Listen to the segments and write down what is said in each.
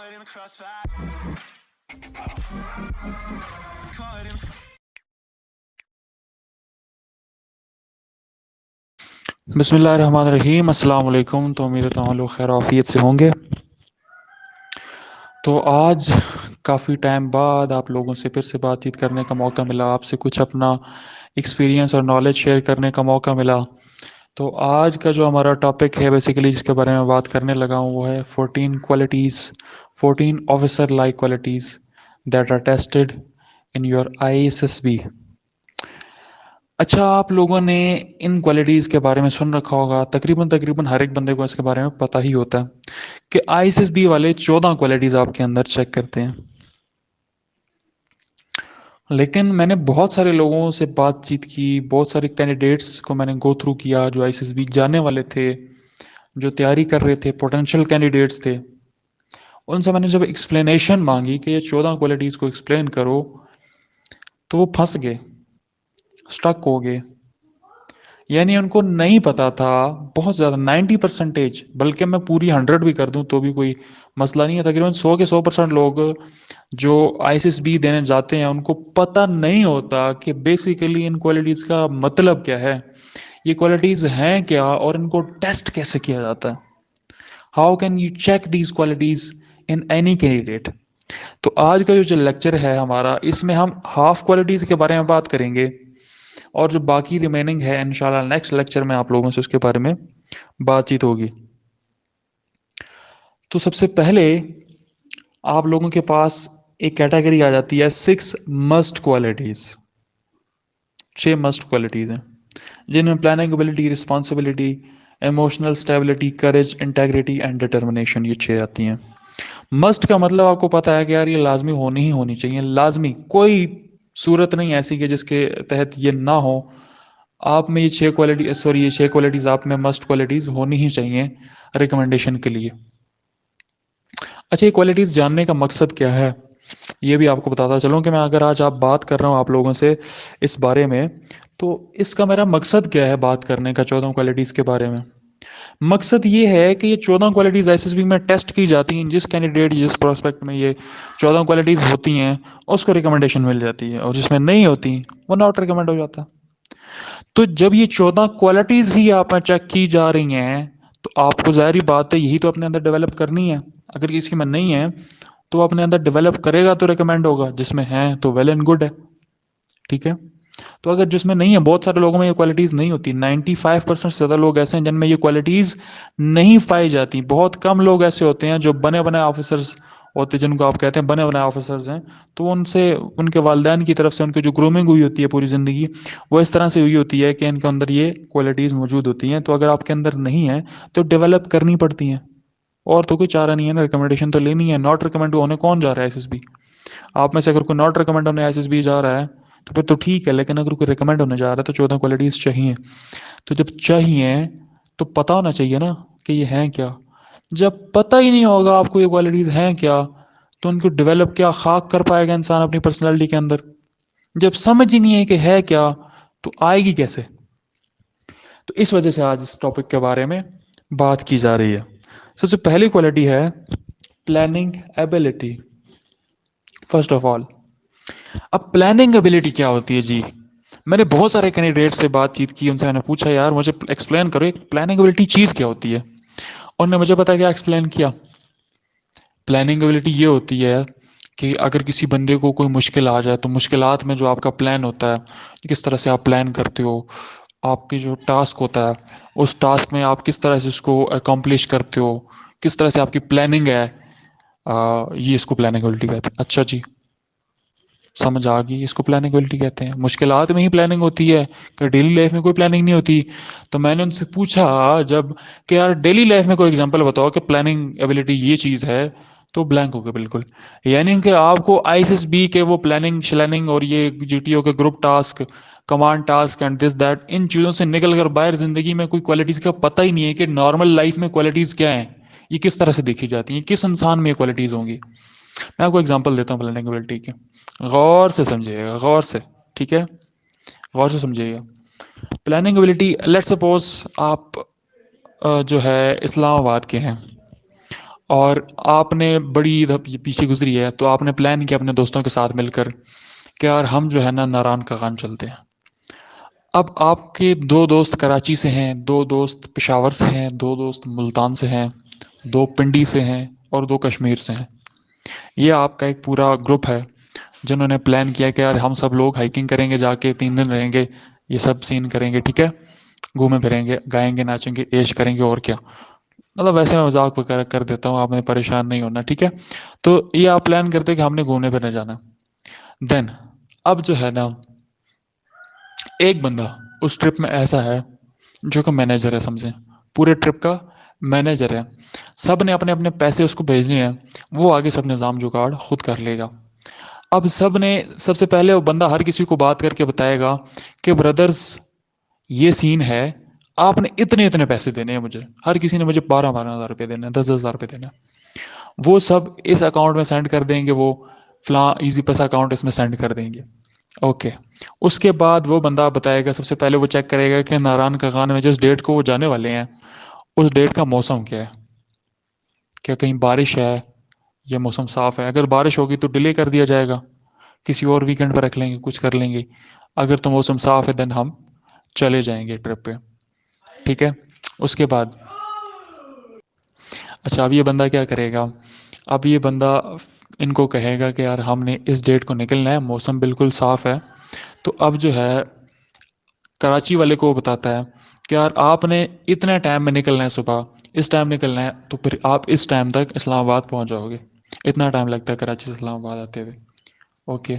بسم اللہ الرحمن الرحیم. السلام علیکم. تو امید ہے لوگ خیر وافیت سے ہوں گے. تو آج کافی ٹائم بعد آپ لوگوں سے پھر سے بات چیت کرنے کا موقع ملا, آپ سے کچھ اپنا ایکسپیرینس اور نالج شیئر کرنے کا موقع ملا. تو آج کا جو ہمارا ٹاپک ہے بیسیکلی جس کے بارے میں بات کرنے لگا ہوں وہ ہے 14 officer like qualities that are tested in your ISSB. اچھا, آپ لوگوں نے ان کوالٹیز کے بارے میں سن رکھا ہوگا, تقریباً ہر ایک بندے کو اس کے بارے میں پتہ ہی ہوتا ہے کہ ISSB والے 14 کوالٹیز آپ کے اندر چیک کرتے ہیں. لیکن میں نے بہت سارے لوگوں سے بات چیت کی, بہت سارے کینڈیڈیٹس کو میں نے گو تھرو کیا جو ISSB جانے والے تھے, جو تیاری کر رہے تھے, پوٹینشیل کینڈیڈیٹس تھے. ان سے میں نے جب ایکسپلینیشن مانگی کہ یہ 14 کوالٹیز کو ایکسپلین کرو تو وہ پھنس گئے, اسٹک ہو گئے. یعنی ان کو نہیں پتا تھا بہت زیادہ 90%, بلکہ میں پوری 100 بھی کر دوں تو بھی کوئی مسئلہ نہیں ہے. تقریباً 100 کے 100% لوگ جو ISSB دینے جاتے ہیں ان کو پتہ نہیں ہوتا کہ بیسیکلی ان کوالٹیز کا مطلب کیا ہے, یہ کوالٹیز ہیں کیا, اور ان کو ٹیسٹ کیسے کیا جاتا ہے. How can you check these qualities in any candidate. تو آج کا جو لیکچر ہے ہمارا, اس میں ہم ہاف کوالٹیز کے بارے میں بات کریں گے, اور جو باقی ریمیننگ ہے انشاءاللہ نیکسٹ لیکچر میں آپ لوگوں سے اس کے بارے میں بات چیت ہوگی. تو سب سے پہلے آپ لوگوں کے پاس ایک کیٹیگری آ جاتی ہے 6 مسٹ کوالٹیز. 6 مسٹ کوالٹیز ہیں جن میں planning ability, responsibility, emotional stability, courage, integrity and determination, یہ 6 آتی ہیں. مسٹ کا مطلب آپ کو پتا ہے کہ یار یہ لازمی ہونی ہی ہونی چاہیے, لازمی, کوئی صورت نہیں ایسی کہ جس کے تحت یہ نہ ہو. آپ میں یہ 6 کوالٹیز آپ میں مسٹ کوالٹیز ہونی ہی چاہیے ریکمنڈیشن کے لیے. اچھا, یہ کوالٹیز جاننے کا مقصد کیا ہے یہ بھی آپ کو بتاتا چلوں کہ میں اگر آج آپ بات کر رہا ہوں آپ لوگوں سے اس بارے میں, تو اس کا میرا مقصد کیا ہے بات کرنے کا 14 کوالٹیز کے بارے میں. مقصد یہ ہے کہ یہ 14 کوالٹیز ISSB میں ٹیسٹ کی جاتی ہیں. جس کینڈیڈیٹ جس پروسپیکٹ میں یہ 14 کوالٹیز ہوتی ہیں اس کو ریکمنڈیشن مل جاتی ہے, اور جس میں نہیں ہوتی وہ ناٹ ریکمنڈ ہو جاتا. تو جب یہ 14 کوالٹیز ہی آپ میں چیک کی جا رہی ہیں تو آپ کو ظاہری بات ہے یہی تو اپنے اندر ڈیولپ کرنی ہے. اگر کسی میں نہیں ہے تو اپنے اندر ڈیولپ کرے گا تو ریکمینڈ ہوگا, جس میں ہے تو ویل اینڈ گڈ ہے. ٹھیک ہے, تو اگر جس میں نہیں ہے, بہت سارے لوگوں میں یہ کوالٹیز نہیں ہوتی, 95% سے زیادہ لوگ ایسے ہیں جن میں یہ کوالٹیز نہیں پائی جاتی. بہت کم لوگ ایسے ہوتے ہیں جو بنے بنائے آفیسرز ہوتے ہیں, جن کو آپ کہتے ہیں بنے بنائے آفیسرز ہیں, تو ان سے ان کے والدین کی طرف سے ان کی جو گرومنگ ہوئی ہوتی ہے پوری زندگی, وہ اس طرح سے ہوئی ہوتی ہے کہ ان کے اندر یہ کوالٹیز موجود ہوتی ہیں. تو اگر آپ کے اندر نہیں ہے تو ڈیولپ کرنی پڑتی ہیں, اور تو کوئی چارہ نہیں ہے نا, ریکمنڈیشن تو لینی ہے. ناٹ ریکمنڈ ہونے کون جا رہا ہے ISSB؟ آپ میں سے اگر کوئی ناٹ ریکمنڈ ہونے ISSB جا رہا ہے تو پھر تو ٹھیک ہے, لیکن اگر کوئی ریکمنڈ ہونے جا رہا ہے تو 14 کوالٹیز چاہیے. تو جب چاہیے تو پتہ ہونا چاہیے نا کہ یہ ہیں کیا. جب پتہ ہی نہیں ہوگا آپ کو یہ کوالٹیز ہیں کیا تو ان کو ڈیولپ کیا خاک کر پائے گا انسان اپنی پرسنالٹی کے اندر. جب سمجھ ہی نہیں ہے کہ ہے کیا تو آئے گی کیسے. تو اس وجہ سے آج اس ٹاپک کے بارے میں بات کی جا رہی ہے. سب سے پہلی کوالٹی ہے planning ability. First of all, اب پلاننگ ایبلٹی کیا ہوتی ہے جی؟ میں نے بہت سارے کینڈیڈیٹ سے بات چیت کی, ان سے میں نے پوچھا یار مجھے ایکسپلین کرو ایک پلاننگ ایبلٹی چیز کیا ہوتی ہے. انہوں نے مجھے پتا کیا ایکسپلین کیا. پلاننگ ایبلٹی یہ ہوتی ہے کہ اگر کسی بندے کو کوئی مشکل آ جائے تو مشکلات میں جو آپ کا پلان ہوتا ہے, کس طرح سے آپ پلان کرتے ہو, آپ کی جو ٹاسک ہوتا ہے اس ٹاسک میں آپ کس طرح سے اس کو اکمپلش کرتے ہو, کس طرح سے آپ کی پلاننگ ہے, یہ اس کو پلاننگ ایبلٹی کہتے ہیں. اچھا جی, سمجھ آ گئی, اس کو پلاننگ ایبلٹی کہتے ہیں. مشکلات میں ہی پلاننگ ہوتی ہے کہ ڈیلی لائف میں کوئی پلاننگ نہیں ہوتی. تو میں نے ان سے پوچھا جب کہ یار ڈیلی لائف میں کوئی ایگزامپل بتاؤ کہ پلاننگ ایبلٹی یہ چیز ہے, تو بلینک ہو گیا بالکل. یعنی کہ آپ کو ISSB کے وہ پلاننگ شلاننگ اور یہ GTO کے group task, command task and this that, ان چیزوں سے نکل کر باہر زندگی میں کوئی کوالٹیز کا پتہ ہی نہیں ہے کہ نارمل لائف میں کوالٹیز کیا ہیں, یہ کس طرح سے دیکھی جاتی ہیں, کس انسان میں یہ کوالٹیز ہوں گی. میں آپ کو ایگزامپل دیتا ہوں پلاننگ ایبلٹی کی, غور سے سمجھیے گا, غور سے, ٹھیک ہے, غور سے سمجھیے گا. پلاننگ ایبلٹی, لیٹ سپوز آپ جو ہے اسلام آباد کے ہیں, اور آپ نے بڑی پیچھے گزری ہے تو آپ نے پلان کیا اپنے دوستوں کے ساتھ مل کر کہ یار ہم جو ہے نا ناران کاغان چلتے ہیں. اب آپ کے دو دوست کراچی سے ہیں، دو دوست پشاور سے ہیں، دو دوست ملتان سے ہیں، دو پنڈی سے ہیں اور دو کشمیر سے ہیں. یہ آپ کا ایک پورا گروپ ہے جنہوں نے پلان کیا کہ یار ہم سب لوگ ہائکنگ کریں گے، جا کے 3 دن رہیں گے، یہ سب سین کریں گے، ٹھیک ہے، گھومیں پھریں گے، گائیں گے، ناچیں گے، عیش کریں گے، اور کیا. مطلب ویسے میں مذاق وغیرہ کر دیتا ہوں، آپ نے پریشان نہیں ہونا، ٹھیک ہے. تو یہ آپ پلان کرتے کہ ہم نے گھومنے پھرنے جانا. دین اب جو ہے نا ایک بندہ اس ٹرپ میں ایسا ہے جو کہ مینیجر ہے، سمجھیں پورے ٹرپ کا مینیجر ہے. سب نے اپنے اپنے پیسے اس کو بھیجنے ہیں، وہ آگے سب نظام جگاڑ خود کر لے گا. اب سب سے پہلے وہ بندہ ہر کسی کو بات کر کے بتائے گا کہ بردرز یہ سین ہے، آپ نے اتنے اتنے پیسے دینے ہیں مجھے، ہر کسی نے مجھے 12,000 روپے دینے ہیں، 10,000 روپے دینے ہیں. وہ سب اس اکاؤنٹ میں سینڈ کر دیں گے، وہ فلاں ایزی پیسہ اکاؤنٹ اس میں سینڈ کر دیں گے. اوکے. اس کے بعد وہ بندہ بتائے گا، سب سے پہلے وہ چیک کرے گا کہ ناران کاغان میں جس ڈیٹ کو وہ جانے والے ہیں اس ڈیٹ کا موسم کیا ہے، کیا کہیں بارش ہے یا موسم صاف ہے. اگر بارش ہوگی تو ڈیلے کر دیا جائے گا، کسی اور ویکینڈ پہ رکھ لیں گے، کچھ کر لیں گے. اگر تو موسم صاف ہے دین ہم چلے جائیں گے ٹرپ پہ، ٹھیک ہے. اس کے بعد اچھا اب یہ بندہ کیا کرے گا، اب یہ بندہ ان کو کہے گا کہ یار ہم نے اس ڈیٹ کو نکلنا ہے، موسم بالکل صاف ہے. تو اب جو ہے کراچی والے کو وہ بتاتا ہے کہ یار آپ نے اتنے ٹائم میں نکلنا ہے، صبح اس ٹائم نکلنا ہے، تو پھر آپ اس ٹائم تک اسلام آباد پہنچ جاؤ گے. اتنا ٹائم لگتا ہے کراچی سے اسلام آباد آتے ہوئے. اوکے.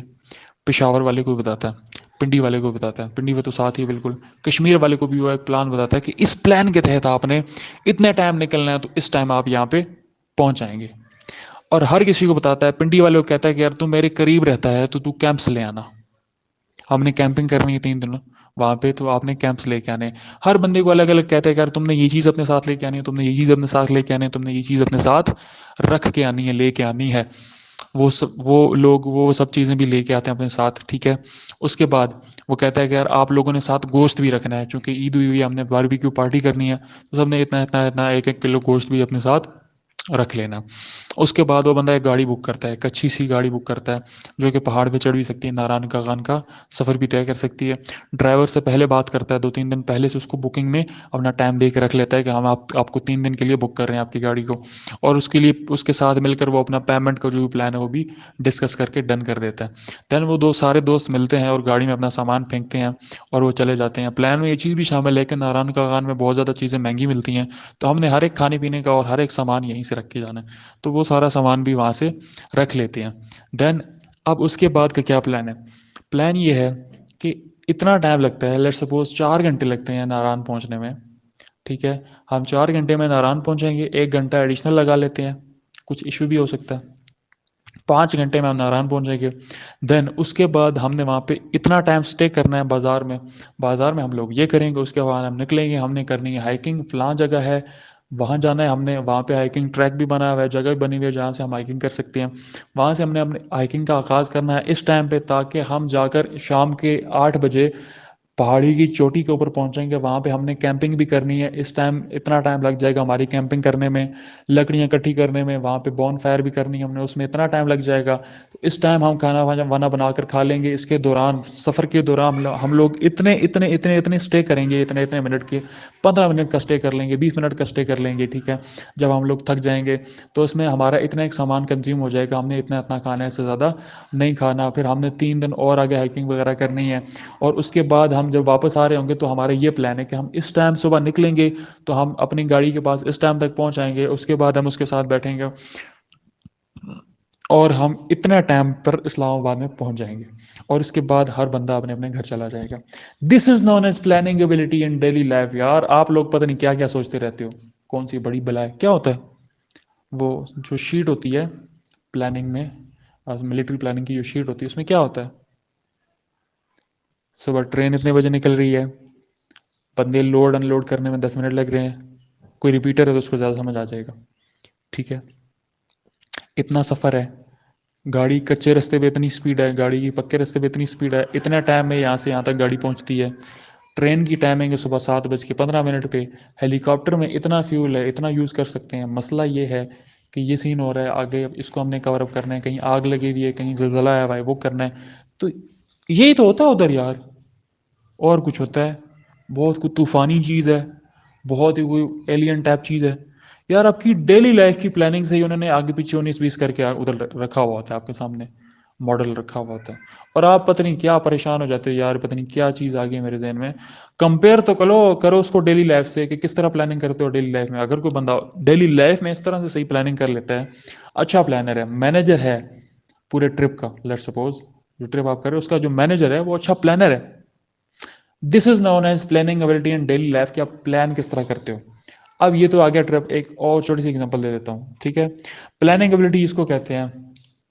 پشاور والے کو بھی بتاتا ہے، پنڈی والے کو بتاتا ہے، پنڈی وہ تو ساتھ ہی بالکل. کشمیر والے کو بھی وہ ایک پلان بتاتا ہے کہ اس پلان کے تحت آپ نے اتنے ٹائم نکلنا ہے، تو اس ٹائم آپ یہاں پہ پہنچ جائیں گے. اور ہر کسی کو بتاتا ہے، پنڈی والے کو کہتا ہے کہ یار تو میرے قریب رہتا ہے تو کیمپس لے آنا، ہم نے کیمپنگ کرنی ہے 3 دن وہاں پہ، تو آپ نے کیمپس لے کے آنے. ہر بندے کو الگ الگ کہتا ہے کہ یار تم نے یہ چیز اپنے ساتھ لے کے آنی ہے، تم نے یہ چیز اپنے ساتھ لے کے آنی ہے، تم نے یہ چیز اپنے ساتھ رکھ کے آنی ہے، لے کے آنی ہے. وہ لوگ وہ سب چیزیں بھی لے کے آتے ہیں اپنے ساتھ، ٹھیک ہے. اس کے بعد وہ کہتا ہے کہ یار آپ لوگوں نے ساتھ گوشت بھی رکھنا ہے، چونکہ عید ہوئی ہم نے باربیکیو پارٹی کرنی ہے، تو سب نے اتنا اتنا اتنا 1 1 کلو گوشت بھی اپنے ساتھ رکھ لینا. اس کے بعد وہ بندہ ایک گاڑی بک کرتا ہے، ایک اچھی سی گاڑی بک کرتا ہے جو کہ پہاڑ پہ چڑھ بھی سکتی ہے، ناران کاغان کا سفر بھی طے کر سکتی ہے. ڈرائیور سے پہلے بات کرتا ہے، 2 3 دن پہلے سے اس کو بکنگ میں اپنا ٹائم دے کے رکھ لیتا ہے کہ ہم آپ کو 3 دن کے لیے بک کر رہے ہیں آپ کی گاڑی کو. اور اس کے لیے اس کے ساتھ مل کر وہ اپنا پیمنٹ کا جو بھی پلان ہے وہ بھی ڈسکس کر کے ڈن کر دیتا ہے. دین وہ سارے دوست ملتے ہیں اور گاڑی میں اپنا سامان پھینکتے ہیں اور وہ چلے جاتے ہیں. پلان میں یہ چیز بھی شامل ہے کہ ناران کاغان میں بہت زیادہ چیزیں مہنگی ملتی ہیں، تو ہم نے ہر ایک کھانے پینے کا اور ہر ایک سامان یہیں سے رکھ کے جانا ہے، تو وہ سارا سامان بھی وہاں سے رکھ لیتے ہیں. دین اب اس کے بعد کا کیا پلان ہے، پلان یہ ہے کہ اتنا ٹائم لگتا ہے، لیٹ سپوز 4 گھنٹے لگتے ہیں ناران پہنچنے میں، ٹھیک ہے. ہم 4 گھنٹے میں ناران پہنچیں گے، 1 گھنٹہ ایڈیشنل لگا لیتے ہیں، کچھ ایشو بھی ہو سکتا ہے. 5 گھنٹے میں ہم ناران پہنچیں گے. دین اس کے بعد ہم نے وہاں پہ اتنا ٹائم اسٹے کرنا ہے بازار میں ہم لوگ یہ کریں گے. اس کے بعد ہم نکلیں گے، ہم نے کرنی ہے ہائکنگ، فلاں جگہ ہے وہاں جانا ہے، ہم نے وہاں پہ ہائکنگ ٹریک بھی بنا ہوا ہے، جگہ بھی بنی ہوئی ہے جہاں سے ہم ہائکنگ کر سکتے ہیں. وہاں سے ہم نے اپنے ہائکنگ کا آغاز کرنا ہے اس ٹائم پہ، تاکہ ہم جا کر شام کے 8 بجے پہاڑی کی چوٹی کے اوپر پہنچیں گے. وہاں پہ ہم نے کیمپنگ بھی کرنی ہے. اس ٹائم اتنا ٹائم لگ جائے گا ہماری کیمپنگ کرنے میں، لکڑیاں اکٹھی کرنے میں، وہاں پہ بون فائر بھی کرنی ہے ہم نے، اس میں اتنا ٹائم لگ جائے گا. تو اس ٹائم ہم کھانا وانا بنا کر کھا لیں گے. اس کے دوران سفر کے دوران ہم لوگ اتنے اسٹے کریں گے، اتنے منٹ کے، 15 منٹ کا اسٹے کر لیں گے، 20 منٹ کا اسٹے کر لیں گے، ٹھیک ہے. جب ہم لوگ تھک جائیں گے تو اس میں ہمارا اتنا ایک سامان کنزیوم ہو جائے گا، ہم نے اتنا اتنا کھانا ہے، اس سے زیادہ نہیں کھانا. پھر ہم نے 3 دن اور آگے ہائکنگ وغیرہ کرنی ہے. اور اس کے بعد ہم جب واپس آ رہے ہوں گے تو ہمارا یہ پلان ہے کہ ہم اس ٹائم صبح نکلیں گے تو ہم اپنی گاڑی کے پاس اس ٹائم تک پہنچائیں گے. اس کے بعد ہم اس کے ساتھ بیٹھیں گے اور ہم اتنا ٹائم پر اسلام آباد میں پہنچ جائیں گے. اور اس کے بعد ہر بندہ اپنے اپنے گھر چلا جائے گا. دس از نون ایز پلاننگ ایبلٹی ان ڈیلی لائف. یار آپ لوگ پتہ نہیں کیا کیا سوچتے رہتے ہو، کون سی بڑی بلا ہے. کیا ہوتا ہے وہ جو شیٹ ہوتی ہے پلاننگ میں، ملٹری پلاننگ کی جو شیٹ ہوتی ہے اس میں کیا ہوتا ہے، صبح ٹرین اتنے بجے نکل رہی ہے، بندے لوڈ ان لوڈ کرنے میں 10 منٹ لگ رہے ہیں. کوئی ریپیٹر ہے تو اس کو زیادہ سمجھ آ جائے گا، ٹھیک ہے. اتنا سفر ہے، گاڑی کچے رستے پہ اتنی سپیڈ ہے، گاڑی کی پکے رستے پہ اتنی سپیڈ ہے، اتنا ٹائم میں یہاں سے یہاں تک گاڑی پہنچتی ہے. ٹرین کی ٹائمنگ ہے صبح 7:15 پہ. ہیلی کاپٹر میں اتنا فیول ہے، اتنا یوز کر سکتے ہیں. مسئلہ یہ ہے کہ یہ سین ہو رہا ہے آگے، اس کو ہم نے کور اپ کرنا ہے، کہیں آگ لگی ہوئی ہے، کہیں زلزلہ آیا ہوا ہے، وہ کرنا ہے. تو یہی تو ہوتا ہے ادھر یار، اور کچھ ہوتا ہے؟ بہت کوئی طوفانی چیز ہے، بہت ہی کوئی ایلین ٹائپ چیز ہے یار. آپ کی ڈیلی لائف کی پلاننگ سے ہی انہوں نے آگے پیچھے 19-20 کر کے ادھر رکھا ہوا ہوتا ہے آپ کے سامنے، ماڈل رکھا ہوا ہوتا ہے. اور آپ پتہ نہیں کیا پریشان ہو جاتے ہو یار، پتہ نہیں کیا چیز آ گئی میرے ذہن میں. کمپیئر تو کرو اس کو ڈیلی لائف سے، کہ کس طرح پلاننگ کرتے ہو ڈیلی لائف میں. اگر کوئی بندہ ڈیلی لائف میں اس طرح سے صحیح پلاننگ کر لیتا ہے، اچھا پلانر ہے، مینیجر ہے پورے ٹرپ کا، لیٹ سپوز جو ٹرپ آپ کر رہے ہو اس کا جو مینیجر ہے وہ اچھا پلانر ہے، دس از نون ایز پلاننگ ابلٹی ان ڈیلی لائف، کہ آپ پلان کس طرح کرتے ہو. اب یہ تو آگیا ٹرپ، ایک اور چھوٹی سی ایگزامپل دے دیتا ہوں، ٹھیک ہے. پلاننگ ابلٹی اس کو کہتے ہیں.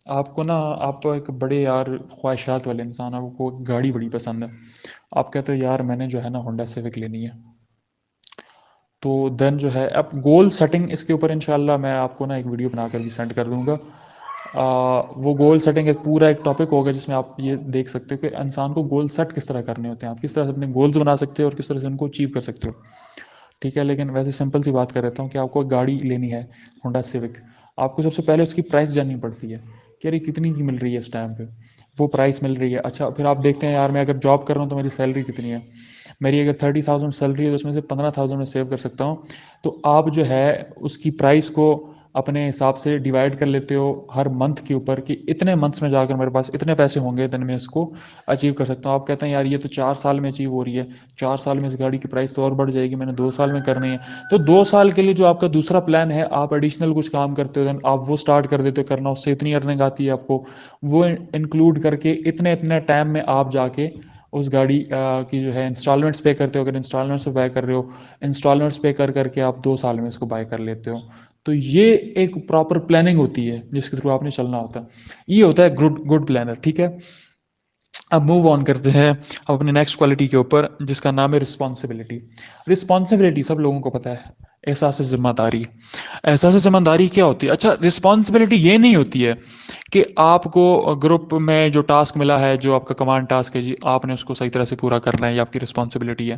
آپ کو نا، آپ ایک بڑے یار خواہشات والے انسان، آپ کو گاڑی بڑی پسند ہے. آپ کہتے ہو یار میں نے جو ہے نا ہونڈا سیوک لینی ہے. تو دین جو ہے اب گول سیٹنگ، اس کے اوپر انشاءاللہ میں آپ کو نا ایک ویڈیو بنا کر بھی سینڈ کر دوں گا. وہ گول سیٹنگ ایک پورا ایک ٹاپک ہوگا جس میں آپ یہ دیکھ سکتے ہو کہ انسان کو گول سیٹ کس طرح کرنے ہوتے ہیں، آپ کس طرح سے اپنے گولز بنا سکتے ہو اور کس طرح سے ان کو اچیو کر سکتے ہو. ٹھیک ہے، لیکن ویسے سمپل سی بات کر رہتا ہوں کہ آپ کو گاڑی لینی ہے ہونڈا سیوک. آپ کو سب سے پہلے اس کی پرائس جاننی پڑتی ہے کہ ارے کتنی کی مل رہی ہے اس ٹائم پہ، وہ پرائس مل رہی ہے. اچھا پھر آپ دیکھتے ہیں یار میں اگر جاب کر رہا ہوں تو میری سیلری کتنی ہے. میری اگر 30,000 سیلری ہے تو اس میں سے 15,000 میں سیو کر سکتا ہوں. تو آپ جو ہے اس کی پرائس کو اپنے حساب سے ڈیوائڈ کر لیتے ہو ہر منتھ کے اوپر، کہ اتنے منتھس میں جا کر میرے پاس اتنے پیسے ہوں گے دن میں اس کو اچیو کر سکتا ہوں. آپ کہتے ہیں یار یہ تو 4 سال میں اچیو ہو رہی ہے، 4 سال میں اس گاڑی کی پرائس تو اور بڑھ جائے گی، میں نے 2 سال میں کرنی ہے. تو 2 سال کے لیے جو آپ کا دوسرا پلان ہے، آپ ایڈیشنل کچھ کام کرتے ہو، آپ وہ اسٹارٹ کر دیتے ہو کرنا، اس سے اتنی ارننگ آتی ہے آپ کو، وہ انکلوڈ کر کے اتنے ٹائم میں آپ جا کے اس گاڑی کی جو ہے انسٹالمنٹس پے کرتے ہو. اگر انسٹالمنٹس پہ بائی کر رہے ہو، انسٹالمنٹس پے کر کے آپ 2 سال میں اس کو بائی کر لیتے ہو. تو یہ ایک پراپر پلاننگ ہوتی ہے جس کے تھرو آپ نے چلنا ہوتا ہے. یہ ہوتا ہے گڈ پلانر. ٹھیک ہے، اب موو آن کرتے ہیں اپنے نیکسٹ کوالٹی کے اوپر جس کا نام ہے رسپانسبلٹی. رسپانسبلٹی سب لوگوں کو پتہ ہے، احساس ذمہ داری. احساس ذمہ داری کیا ہوتی ہے؟ اچھا رسپانسبلٹی یہ نہیں ہوتی ہے کہ آپ کو گروپ میں جو ٹاسک ملا ہے، جو آپ کا کمانڈ ٹاسک ہے جی، آپ نے اس کو صحیح طرح سے پورا کرنا ہے، یہ آپ کی رسپانسبلٹی ہے.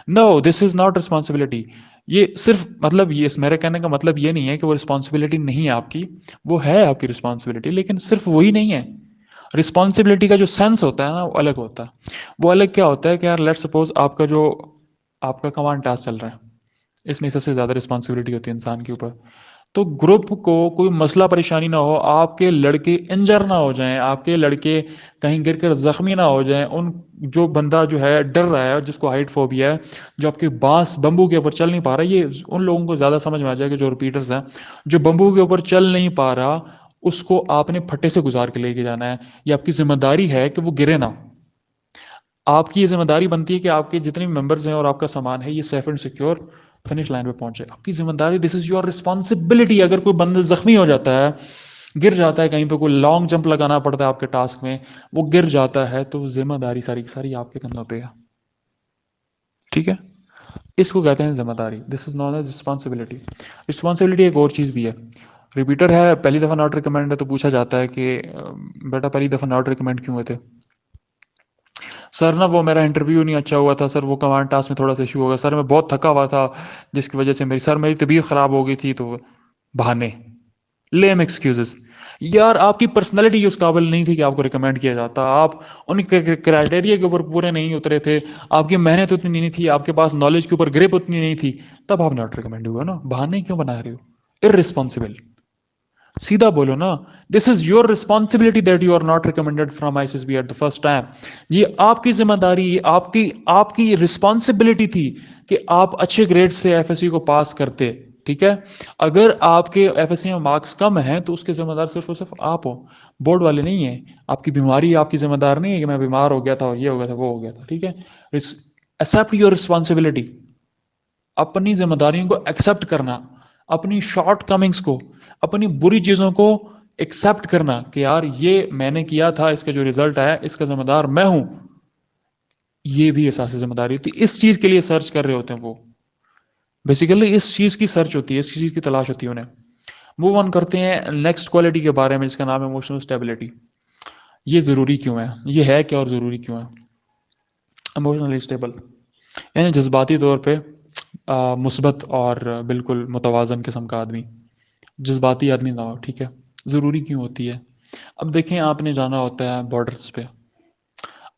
نو، دس از ناٹ رسپانسبلٹی. یہ صرف مطلب یہ میرے کہنے کا مطلب یہ نہیں ہے کہ وہ رسپانسبلٹی نہیں ہے آپ کی، وہ ہے آپ کی رسپانسبلٹی، لیکن صرف وہی نہیں ہے. رسپانسبلٹی کا جو سینس ہوتا ہے نا وہ الگ ہوتا ہے. وہ الگ کیا ہوتا ہے کہ یار لیٹ سپوز آپ کا کمانڈ ٹاسک چل رہا ہے، اس میں سب سے زیادہ رسپانسبلٹی ہوتی ہے انسان کے اوپر. تو گروپ کو کوئی مسئلہ پریشانی نہ ہو، آپ کے لڑکے انجر نہ ہو جائیں، آپ کے لڑکے کہیں گر کر زخمی نہ ہو جائیں، جو بندہ جو ہے ڈر رہا ہے جس کو ہائٹ فوبیا ہے، جو آپ کے بانس بمبو کے اوپر چل نہیں پا رہا، یہ ان لوگوں کو زیادہ سمجھ میں آ جائے گا جو ریپیٹرز ہیں. جو بمبو کے اوپر چل نہیں پا رہا اس کو آپ نے پھٹے سے گزار کے لے کے جانا ہے. یہ آپ کی ذمہ داری ہے کہ وہ گرے نہ. آپ کی یہ ذمہ داری بنتی ہے کہ آپ کے جتنے بھی ممبرز ہیں اور آپ کا سامان ہے یہ safe and secure finish line پہ پہنچے. آپ کی ذمہ داری، دس از یور رسپانسبلٹی. اگر کوئی بندہ زخمی ہو جاتا ہے، گر جاتا ہے، کہیں پہ کوئی لانگ جمپ لگانا پڑتا ہے آپ کے ٹاسک میں، وہ گر جاتا ہے، تو ذمہ داری ساری کی ساری آپ کے کندھوں پہ ہے. ٹھیک ہے، اس کو کہتے ہیں ذمہ داری. دس از نون ایز رسپانسبلٹی. رسپانسبلٹی ایک اور چیز بھی ہے. ریپیٹر ہے، پہلی دفعہ ناٹ ریکمینڈ ہے، تو پوچھا جاتا ہے کہ بیٹا پہلی دفعہ ناٹ ریکمینڈ کیوں ہوئے تھے؟ سر نا وہ میرا انٹرویو نہیں اچھا ہوا تھا سر، وہ کمانڈ ٹاسک میں تھوڑا سا ایشو ہوگا سر، میں بہت تھکا ہوا تھا جس کی وجہ سے میری طبیعت خراب ہو گئی تھی. تو بہانے، لیم ایکسکیوزز. یار آپ کی پرسنالٹی اس قابل نہیں تھی کہ آپ کو ریکمینڈ کیا جاتا. آپ ان کرائٹیریا کے اوپر پورے نہیں اترے تھے، آپ کی محنت اتنی نہیں تھی، آپ کے پاس نالج کے اوپر گرپ اتنی نہیں تھی، تب آپ ناٹ ریکمینڈ ہوئے نا. بہانے کیوں بنا رہے ہو؟ ارسپانسبل. سیدھا بولو نا، this is your responsibility that you are not recommended from I C S B at the first time. یہ آپ کی ذمہ داری، آپ کی رسپانسبلٹی تھی کہ آپ اچھے گریڈ سے ایف ایس سی کو پاس کرتے. ٹھیک ہے، اگر آپ کے ایف ایس سی میں مارکس کم ہیں تو اس کے ذمہ دار صرف اور صرف آپ ہو، بورڈ والے نہیں ہیں. آپ کی بیماری آپ کی ذمہ دار نہیں ہے کہ میں بیمار ہو گیا تھا اور یہ ہو گیا تھا وہ ہو گیا تھا. ٹھیک ہے، ایکسپٹ یور رسپانسبلٹی. اپنی ذمہ داریوں کو ایکسپٹ کرنا، اپنی شارٹ کمنگس کو، اپنی بری چیزوں کو ایکسپٹ کرنا کہ یار یہ میں نے کیا تھا، اس کا جو رزلٹ آیا اس کا ذمہ دار میں ہوں. یہ بھی احساس ذمہ داری ہوتی ہے. اس چیز کے لیے سرچ کر رہے ہوتے ہیں وہ، بیسیکلی اس چیز کی سرچ ہوتی ہے، اس چیز کی تلاش ہوتی ہے انہیں. موو آن کرتے ہیں نیکسٹ کوالٹی کے بارے میں جس کا نام ہے ایموشنل اسٹیبلٹی. یہ ضروری کیوں ہے؟ یہ ہے کیا اور ضروری کیوں ہے؟ ایموشنلی اسٹیبل یعنی جذباتی طور پہ مثبت اور بالکل متوازن قسم کا آدمی. جذباتی آدمی نہ ہو، ٹھیک ہے؟ ضروری کیوں ہوتی ہے؟ اب دیکھیں، آپ نے جانا ہوتا ہے بارڈرز پہ.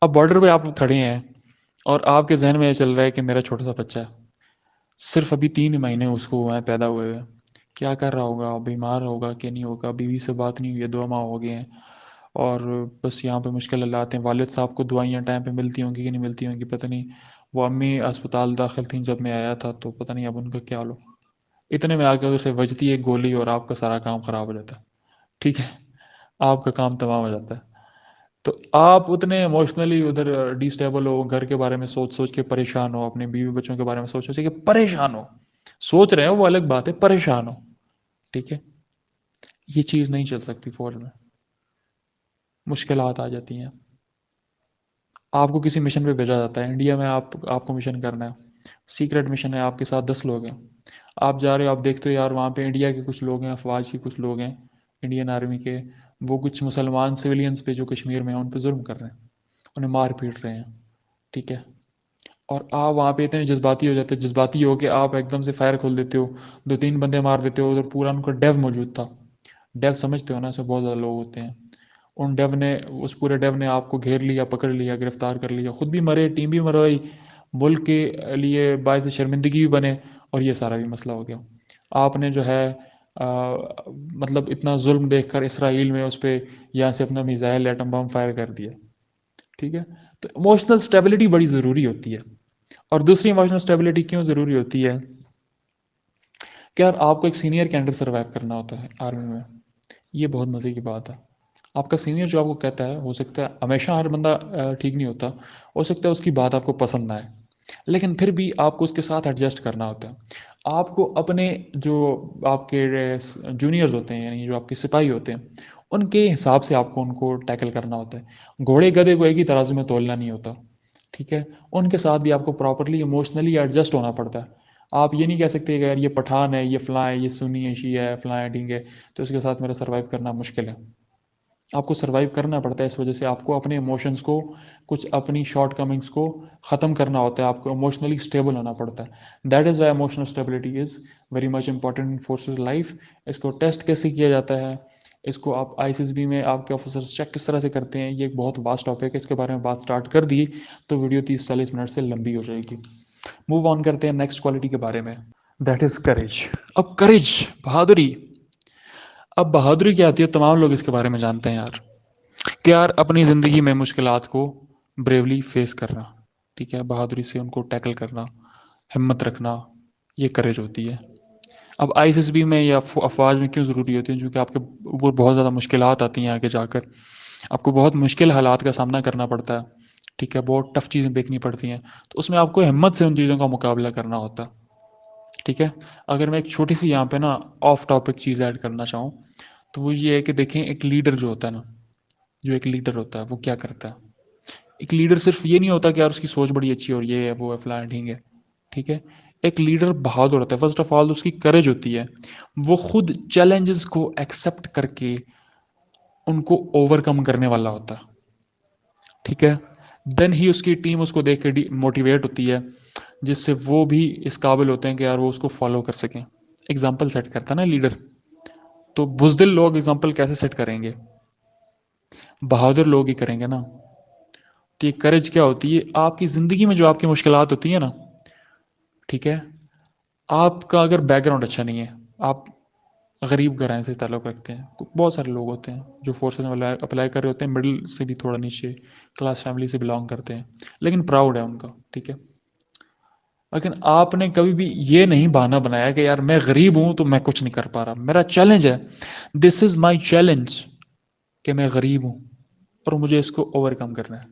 اب بارڈر پہ آپ کھڑے ہیں اور آپ کے ذہن میں یہ چل رہا ہے کہ میرا چھوٹا سا بچہ ہے، صرف ابھی 3 مہینے اس کو ہوئے ہیں پیدا ہوئے ہوئے، کیا کر رہا ہوگا، بیمار ہوگا کہ نہیں ہوگا، بیوی سے بات نہیں ہوئی ہے، 2 ماہ ہو گئے ہیں، اور بس یہاں پہ مشکل حالات ہیں. والد صاحب کو دوائیاں ٹائم پہ ملتی ہوں گی کہ نہیں ملتی ہوں گی پتہ نہیں. وہ امی اسپتال داخل تھیں جب میں آیا تھا، تو پتہ نہیں اب ان کا کیا حال ہو. اتنے میں آ کے اسے بجتی ہے گولی اور آپ کا سارا کام خراب ہو جاتا ہے، ٹھیک ہے؟ آپ کا کام تمام ہو جاتا ہے. تو آپ اتنے ایموشنلی ادھر ڈیسٹیبل ہو، گھر کے بارے میں سوچ سوچ کے پریشان ہو، اپنے بیوی بچوں کے بارے میں سوچ سوچ کے پریشان ہو. سوچ رہے ہو وہ الگ بات ہے، پریشان ہو، ٹھیک ہے؟ یہ چیز نہیں چل سکتی فوج میں، مشکلات آ جاتی ہیں. آپ کو کسی مشن پہ بھیجا جاتا ہے، انڈیا میں آپ کو مشن کرنا ہے، سیکرٹ مشن ہے، آپ کے ساتھ 10 لوگ ہیں، آپ جا رہے ہو، آپ دیکھتے ہو یار وہاں پہ انڈیا کے کچھ لوگ ہیں، افواج کے کچھ لوگ ہیں، انڈین آرمی کے، وہ کچھ مسلمان سویلینز پہ جو کشمیر میں ہیں ان پہ ظلم کر رہے ہیں، انہیں مار پیٹ رہے ہیں، ٹھیک ہے؟ اور آپ وہاں پہ اتنے جذباتی ہو جاتے ہیں، جذباتی ہو کے آپ ایک دم سے فائر کھول دیتے ہو، 2-3 بندے مار دیتے ہو. ادھر پورا ان کا ڈیو موجود تھا، ڈیو سمجھتے ہو نا، اسے بہت زیادہ لوگ ہوتے ہیں. ان ڈیو نے، اس پورے ڈیو نے آپ کو گھیر لیا، پکڑ لیا، گرفتار کر لیا، خود بھی مرے، ٹیم بھی مروائی، ملک کے لیے باعث شرمندگی بھی بنے، اور یہ سارا بھی مسئلہ ہو گیا. آپ نے جو ہے مطلب اتنا ظلم دیکھ کر اسرائیل میں اس پہ یہاں سے اپنا میزائل ایٹم بم فائر کر دیا، ٹھیک ہے؟ تو ایموشنل اسٹیبلٹی بڑی ضروری ہوتی ہے. اور دوسری ایموشنل اسٹیبلٹی کیوں ضروری ہوتی ہے کہ یار آپ کو ایک سینئر کے انڈر سروائیو کرنا ہوتا ہے آرمی میں. یہ بہت مزے کی بات ہے. آپ کا سینئر جو آپ کو کہتا ہے، ہو سکتا ہے ہمیشہ ہر بندہ ٹھیک نہیں ہوتا، ہو سکتا ہے اس کی بات آپ کو پسند نہ آئے، لیکن پھر بھی آپ کو اس کے ساتھ ایڈجسٹ کرنا ہوتا ہے. آپ کو اپنے جو آپ کے جونیئرز ہوتے ہیں، یعنی جو آپ کے سپاہی ہوتے ہیں، ان کے حساب سے آپ کو ان کو ٹیکل کرنا ہوتا ہے. گھوڑے گدھے کو ایک ہی ترازو میں تولنا نہیں ہوتا، ٹھیک ہے؟ ان کے ساتھ بھی آپ کو پراپرلی ایموشنلی ایڈجسٹ ہونا پڑتا ہے. آپ یہ نہیں کہہ سکتے کہ یار یہ پٹھان ہے، یہ فلاں ہے، یہ سنی ہے، شیعہ ہے، فلاں ہے، ڈھنگ ہے، تو اس کے ساتھ میرا سروائیو کرنا مشکل ہے. آپ کو سروائیو کرنا پڑتا ہے. اس وجہ سے آپ کو اپنے ایموشنس کو، کچھ اپنی شارٹ کمنگس کو ختم کرنا ہوتا ہے. آپ کو ایموشنلی اسٹیبل ہونا پڑتا ہے. That is why emotional stability is very much important in forces life. اس کو ٹیسٹ کیسے کیا جاتا ہے، اس کو آپ آئی سی ایس بی میں آپ کے آفیسر چیک کس طرح سے کرتے ہیں، یہ ایک بہت واسٹ ٹاپک ہے. اس کے بارے میں بات سٹارٹ کر دی تو ویڈیو 30-40 منٹ سے لمبی ہو جائے گی. موو آن کرتے ہیں نیکسٹ کوالٹی کے بارے میں، دیٹ از کریج. اب کریج، بہادری. اب بہادری کیا آتی ہے، تمام لوگ اس کے بارے میں جانتے ہیں یار، کہ یار اپنی زندگی میں مشکلات کو بریولی فیس کرنا، ٹھیک ہے؟ بہادری سے ان کو ٹیکل کرنا، ہمت رکھنا، یہ کریج ہوتی ہے. اب آئی ایس ایس بی میں یا افواج میں کیوں ضروری ہوتی ہے؟ کیونکہ آپ کے اوپر بہت زیادہ مشکلات آتی ہیں آگے جا کر، آپ کو بہت مشکل حالات کا سامنا کرنا پڑتا ہے، ٹھیک ہے؟ بہت ٹف چیزیں دیکھنی پڑتی ہیں، تو اس میں آپ کو ہمت سے ان چیزوں کا مقابلہ کرنا ہوتا ہے، ٹھیک ہے؟ اگر میں ایک چھوٹی سی یہاں پہ نا آف ٹاپک چیز ایڈ کرنا چاہوں تو وہ یہ ہے کہ دیکھیں، ایک لیڈر جو ہوتا ہے نا، جو ایک لیڈر ہوتا ہے وہ کیا کرتا ہے؟ ایک لیڈر صرف یہ نہیں ہوتا کہ یار اس کی سوچ بڑی اچھی اور یہ ہے وہ ہے فلاں ڈھینگ ہے، ٹھیک ہے؟ ایک لیڈر بہادر ہوتا ہے. فرسٹ آف آل اس کی کریج ہوتی ہے، وہ خود چیلنجز کو ایکسیپٹ کر کے ان کو اوور کم کرنے والا ہوتا ہے، ٹھیک ہے؟ دین ہی اس کی ٹیم اس کو دیکھ کے موٹیویٹ ہوتی ہے، جس سے وہ بھی اس قابل ہوتے ہیں کہ یار وہ اس کو فالو کر سکیں. اگزامپل سیٹ کرتا ہے نا لیڈر، تو بزدل لوگ اگزامپل کیسے سیٹ کریں گے؟ بہادر لوگ ہی کریں گے نا. تو یہ کریج کیا ہوتی ہے؟ آپ کی زندگی میں جو آپ کی مشکلات ہوتی ہیں نا، ٹھیک ہے، آپ کا اگر بیک گراؤنڈ اچھا نہیں ہے، آپ غریب گھرانے سے تعلق رکھتے ہیں، بہت سارے لوگ ہوتے ہیں جو فورسز میں اپلائی کر رہے ہوتے ہیں، مڈل سے بھی تھوڑا نیچے کلاس فیملی سے بلانگ کرتے ہیں، لیکن پراؤڈ ہے ان کا، ٹھیک ہے؟ لیکن آپ نے کبھی بھی یہ نہیں بہانہ بنایا کہ یار میں غریب ہوں تو میں کچھ نہیں کر پا رہا، میرا چیلنج ہے، دس از مائی چیلنج کہ میں غریب ہوں اور مجھے اس کو اوور کم کرنا ہے.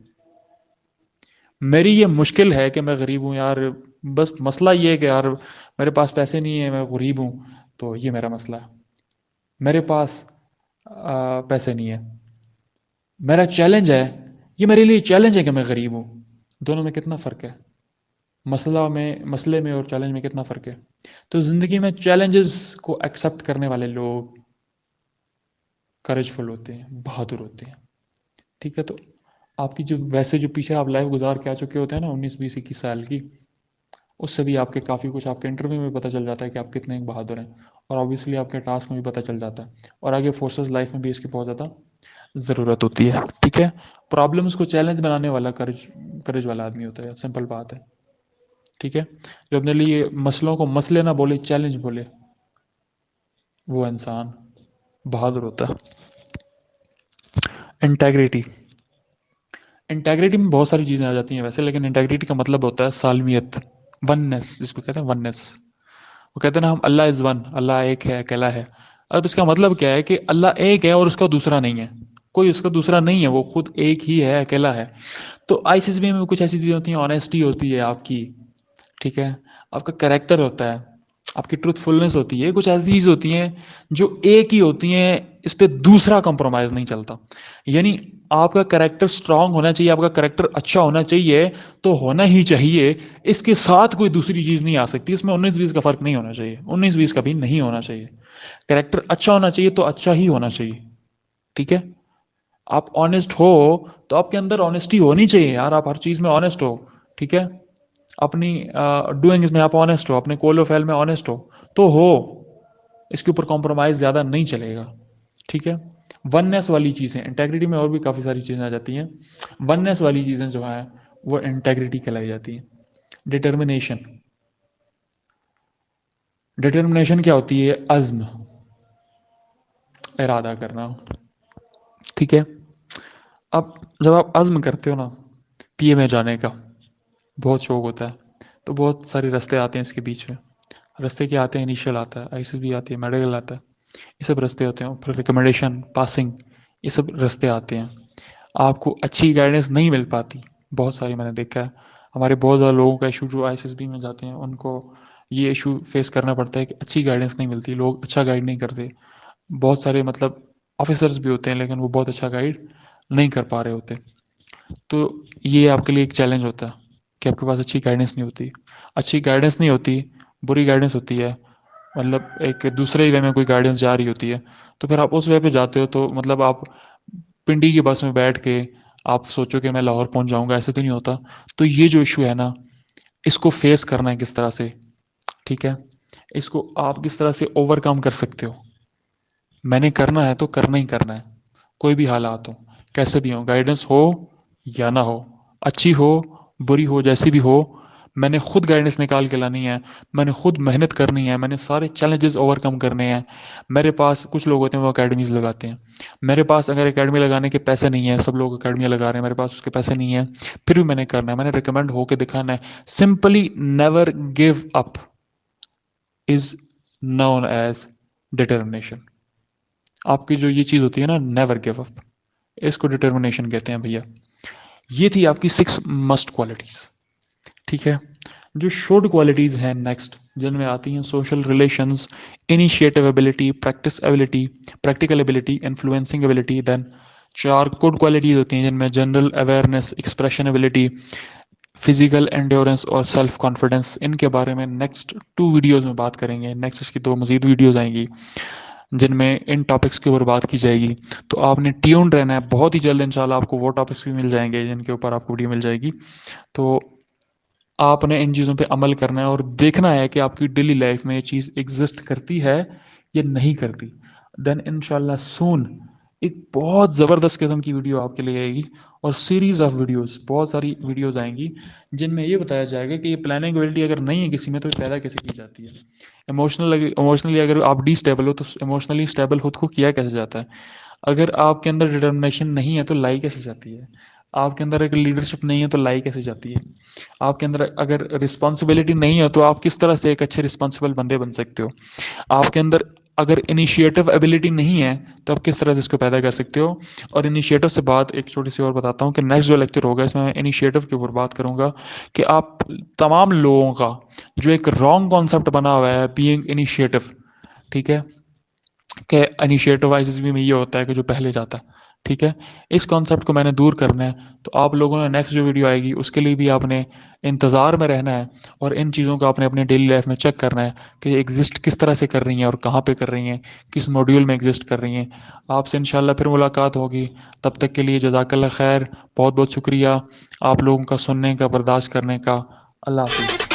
میری یہ مشکل ہے کہ میں غریب ہوں یار، بس مسئلہ یہ ہے کہ یار میرے پاس پیسے نہیں ہیں، میں غریب ہوں، تو یہ میرا مسئلہ ہے. میرے پاس پیسے نہیں ہیں، میرا چیلنج ہے، یہ میرے لیے چیلنج ہے کہ میں غریب ہوں. دونوں میں کتنا فرق ہے؟ مسئلے میں اور چیلنج میں کتنا فرق ہے؟ تو زندگی میں چیلنجز کو ایکسیپٹ کرنے والے لوگ کریج فل ہوتے ہیں، بہادر ہوتے ہیں، ٹھیک ہے؟ تو آپ کی جو ویسے جو پیچھے آپ لائف گزار کے آ چکے ہوتے ہیں نا 19-20-21 سال کی، اس سے بھی آپ کے کافی کچھ آپ کے انٹرویو میں پتہ چل جاتا ہے کہ آپ کتنے بہادر ہیں، اور آبویسلی آپ کے ٹاسک میں بھی پتہ چل جاتا ہے، اور آگے فورسز لائف میں بھی اس کی بہت زیادہ ضرورت ہوتی ہے. ٹھیک ہے، پرابلمس کو چیلنج بنانے والا کرج والا آدمی ہوتا ہے، سمپل بات ہے. ٹھیک ہے، جو اپنے لیے مسئلوں کو مسئلے نہ بولے، چیلنج بولے، وہ انسان بہادر ہوتا ہے. انٹیگریٹی. انٹیگریٹی میں بہت ساری چیزیں آ جاتی ہیں ویسے، لیکن انٹیگریٹی کا مطلب ہوتا ہے سالمیت، وننس، جس کو کہتے ہیں وننس. وہ کہتے ہیں نا ہم اللہ از ون، اللہ ایک ہے، اکیلا ہے. اب اس کا مطلب کیا ہے کہ اللہ ایک ہے اور اس کا دوسرا نہیں ہے، کوئی اس کا دوسرا نہیں ہے، وہ خود ایک ہی ہے، اکیلا ہے. تو آئی سی بی میں کچھ ایسی چیزیں ہوتی ہیں، آنیسٹی ہوتی ہے آپ کی، ٹھیک ہے، آپ کا کریکٹر ہوتا ہے، آپ کی ٹروتھ فلنس ہوتی ہے، کچھ ایسی چیز ہوتی ہیں جو ایک ہی ہوتی ہیں، اس پہ دوسرا کمپرومائز نہیں چلتا. یعنی آپ کا کریکٹر اسٹرانگ ہونا چاہیے، آپ کا کریکٹر اچھا ہونا چاہیے تو ہونا ہی چاہیے، اس کے ساتھ کوئی دوسری چیز نہیں آ سکتی، اس میں 19-20 کا فرق نہیں ہونا چاہیے، 19-20 کا بھی نہیں ہونا چاہیے. کریکٹر اچھا ہونا چاہیے تو اچھا ہی ہونا چاہیے. ٹھیک ہے، آپ آنےسٹ ہو تو آپ کے اندر آنےسٹی ہونی چاہیے یار، آپ ہر چیز میں آنےسٹ ہو. ٹھیک ہے، اپنی ڈوئنگز میں آپ آنےسٹ ہو، اپنے کول و فیل میں آنےسٹ تو ہو، اس کے اوپر کمپرومائز زیادہ نہیں چلے گا. ٹھیک ہے، وننس والی چیزیں، انٹیگریٹی میں اور بھی کافی ساری چیزیں آ جاتی ہیں، وننس والی چیزیں جو ہیں وہ انٹیگریٹی کہلائی جاتی ہیں. ڈٹرمنیشن. ڈٹرمنیشن کیا ہوتی ہے؟ عزم، ارادہ کرنا. ٹھیک ہے، اب جب آپ عزم کرتے ہو نا پی اے میں جانے کا، بہت شوق ہوتا ہے، تو بہت سارے رستے آتے ہیں اس کے بیچ میں. رستے کیا آتے ہیں؟ انیشیل آتا ہے، آئی سی بی آتی ہے، میڈیکل آتا ہے، یہ سب رستے ہوتے ہیں. پھر ریکمنڈیشن، پاسنگ، یہ سب رستے آتے ہیں. آپ کو اچھی گائیڈنس نہیں مل پاتی، بہت ساری میں نے دیکھا ہے. ہمارے بہت زیادہ لوگوں کا ایشو جو آئی ایس بی میں جاتے ہیں ان کو یہ ایشو فیس کرنا پڑتا ہے کہ اچھی گائیڈنس نہیں ملتی، لوگ اچھا گائیڈ نہیں کرتے. بہت سارے مطلب آفیسرز بھی ہوتے ہیں لیکن وہ بہت اچھا گائیڈ نہیں کر پا رہے ہوتے. تو یہ آپ کے لیے ایک چیلنج ہوتا ہے کہ آپ کے پاس اچھی گائیڈنس نہیں ہوتی. اچھی گائیڈنس نہیں ہوتی، بری گائیڈنس ہوتی ہے، مطلب ایک دوسرے وے میں کوئی گائیڈنس جا رہی ہوتی ہے، تو پھر آپ اس وے پہ جاتے ہو تو مطلب آپ پنڈی کی بس میں بیٹھ کے آپ سوچو کہ میں لاہور پہنچ جاؤں گا، ایسے تو نہیں ہوتا. تو یہ جو ایشو ہے نا، اس کو فیس کرنا ہے کس طرح سے، ٹھیک ہے، اس کو آپ کس طرح سے اوور کم کر سکتے ہو. میں نے کرنا ہے تو کرنا ہی کرنا ہے، کوئی بھی حالات ہو، کیسے بھی ہو، گائیڈنس ہو یا نہ ہو، اچھی ہو بری ہو، جیسی بھی ہو، میں نے خود گائیڈنس نکال کے لانی ہے، میں نے خود محنت کرنی ہے، میں نے سارے چیلنجز اوور کم کرنے ہیں. میرے پاس کچھ لوگ ہوتے ہیں وہ اکیڈمیز لگاتے ہیں، میرے پاس اگر اکیڈمی لگانے کے پیسے نہیں ہیں، سب لوگ اکیڈمیاں لگا رہے ہیں، میرے پاس اس کے پیسے نہیں ہیں، پھر بھی میں نے کرنا ہے، میں نے ریکمینڈ ہو کے دکھانا ہے. سمپلی نیور گیو اپ از نون ایز ڈٹرمنیشن. آپ کی جو یہ چیز ہوتی ہے نا، نیور گیو اپ، اس کو ڈٹرمنیشن کہتے ہیں بھیا. یہ تھی آپ کی 6 مسٹ کوالٹیز. ٹھیک ہے، جو شوڈ کوالٹیز ہیں نیکسٹ، جن میں آتی ہیں social relations, initiative ability, practice ability, practical ability, influencing ability. Then 4 good qualities ہوتی ہیں جن میں general awareness, expression ability, physical endurance اور سیلف کانفیڈنس. ان کے بارے میں نیکسٹ 2 ویڈیوز میں بات کریں گے، نیکسٹ اس کی 2 مزید ویڈیوز آئیں گی جن میں ان ٹاپکس کے اوپر بات کی جائے گی. تو آپ نے ٹیونڈ رہنا ہے، بہت ہی جلد انشاءاللہ آپ کو وہ ٹاپکس بھی مل جائیں گے جن کے اوپر آپ کو ویڈیو مل جائے گی. تو آپ نے ان چیزوں پہ عمل کرنا ہے اور دیکھنا ہے کہ آپ کی ڈیلی لائف میں یہ چیز ایگزسٹ کرتی ہے یا نہیں کرتی. دین انشاءاللہ سون ایک بہت زبردست قسم کی ویڈیو آپ کے لیے آئے گی، اور سیریز آف ویڈیوز، بہت ساری ویڈیوز آئیں گی جن میں یہ بتایا جائے گا کہ یہ پلاننگ ایبلٹی اگر نہیں ہے کسی میں تو پیدا کیسے کی جاتی ہے. ایموشنلی اگر آپ ڈی اسٹیبل ہو تو ایموشنلی اسٹیبل خود کو کیا کیسے جاتا ہے. اگر آپ کے اندر ڈٹرمنیشن نہیں ہے تو لائی کیسے جاتی ہے. آپ کے اندر اگر لیڈرشپ نہیں ہے تو لائی کیسے جاتی ہے. آپ کے اندر اگر رسپانسبلٹی نہیں ہے تو آپ کس طرح سے ایک اچھے رسپانسبل بندے بن سکتے ہو. آپ کے اندر اگر انیشیٹو ایبلٹی نہیں ہے تو آپ کس طرح سے اس کو پیدا کر سکتے ہو. اور انیشیٹو سے بات ایک چھوٹی سی اور بتاتا ہوں کہ نیکسٹ جو لیکچر ہوگا اس میں انیشیٹو کے اوپر بات کروں گا کہ آپ تمام لوگوں کا جو ایک رانگ کانسیپٹ بنا ہوا ہے بینگ انیشیٹو، ٹھیک ہے، کہ انیشیٹو وائز بھی میں یہ ہوتا ہے کہ جو پہلے جاتا ہے. ٹھیک ہے، اس کانسیپٹ کو میں نے دور کرنا ہے. تو آپ لوگوں نے نیکسٹ جو ویڈیو آئے گی اس کے لیے بھی آپ نے انتظار میں رہنا ہے، اور ان چیزوں کو آپ نے اپنی ڈیلی لائف میں چیک کرنا ہے کہ یہ ایگزسٹ کس طرح سے کر رہی ہیں اور کہاں پہ کر رہی ہیں، کس ماڈیول میں ایگزسٹ کر رہی ہیں. آپ سے انشاءاللہ پھر ملاقات ہوگی، تب تک کے لیے جزاک اللہ خیر، بہت بہت شکریہ آپ لوگوں کا سننے کا، برداشت کرنے کا. اللہ حافظ.